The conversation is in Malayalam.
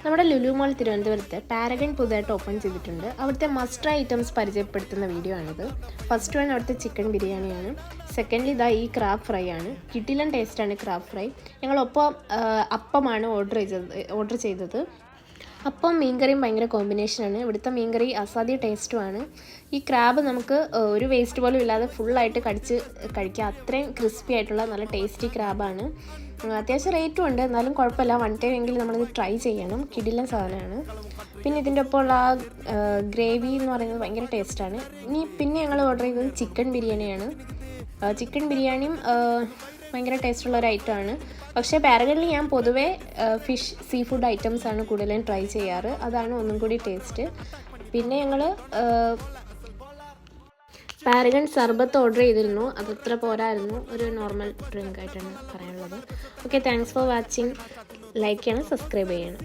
നമ്മുടെ ലുലു മോൾ തിരുവനന്തപുരത്ത് പാരഗൺ പുതുതായിട്ട് ഓപ്പൺ ചെയ്തിട്ടുണ്ട്. അവിടുത്തെ മസ്റ്റ് ട്രൈ ഐറ്റംസ് പരിചയപ്പെടുത്തുന്ന വീഡിയോ ആണിത്. ഫസ്റ്റ് വൺ അവിടുത്തെ ചിക്കൻ ബിരിയാണിയാണ്. സെക്കൻഡ്ലി ഇതാ ഈ ക്രാബ് ഫ്രൈ ആണ്. കിടിലൻ ടേസ്റ്റാണ് ക്രാബ് ഫ്രൈ. ഞങ്ങളൊപ്പം അപ്പമാണ് ഓർഡർ ചെയ്തത്. അപ്പം മീൻകറിയും ഭയങ്കര കോമ്പിനേഷനാണ്. ഇവിടുത്തെ മീൻകറി അസാധ്യ ടേസ്റ്റുമാണ്. ഈ ക്രാബ് നമുക്ക് ഒരു വേസ്റ്റ് പോലും ഇല്ലാതെ ഫുള്ളായിട്ട് കഴിക്കാം. അത്രയും ക്രിസ്പി ആയിട്ടുള്ള നല്ല ടേസ്റ്റി ക്രാബാണ്. അത്യാവശ്യം റേറ്റും ഉണ്ട്, എന്നാലും കുഴപ്പമില്ല. വൺ ടൈം എങ്കിലും നമ്മളിത് ട്രൈ ചെയ്യണം. കിടിലൻ സാധനമാണ്. പിന്നെ ഇതിൻ്റെ ഒപ്പമുള്ള ആ ഗ്രേവി എന്ന് പറയുന്നത് ഭയങ്കര ടേസ്റ്റാണ്. പിന്നെ ഞങ്ങൾ ഓർഡർ ചെയ്തത് ചിക്കൻ ബിരിയാണിയാണ്. ചിക്കൻ ബിരിയാണിയും ഭയങ്കര ടേസ്റ്റുള്ള ഒരു ഐറ്റമാണ്. പക്ഷേ പാരഗണിൽ ഞാൻ പൊതുവേ സീ ഫുഡ് ഐറ്റംസാണ് കൂടുതലും ട്രൈ ചെയ്യാറ്. അതാണ് ഒന്നും കൂടി ടേസ്റ്റ്. പിന്നെ ഞങ്ങൾ പാരഗൺ സർബത്ത് ഓർഡർ ചെയ്തിരുന്നു. അതത്ര പോരായിരുന്നു. ഒരു നോർമൽ ഡ്രിങ്ക് ആയിട്ടാണ് പറയാനുള്ളത്. Okay, thanks for watching. Like ചെയ്യണം, സബ്സ്ക്രൈബ് ചെയ്യണം.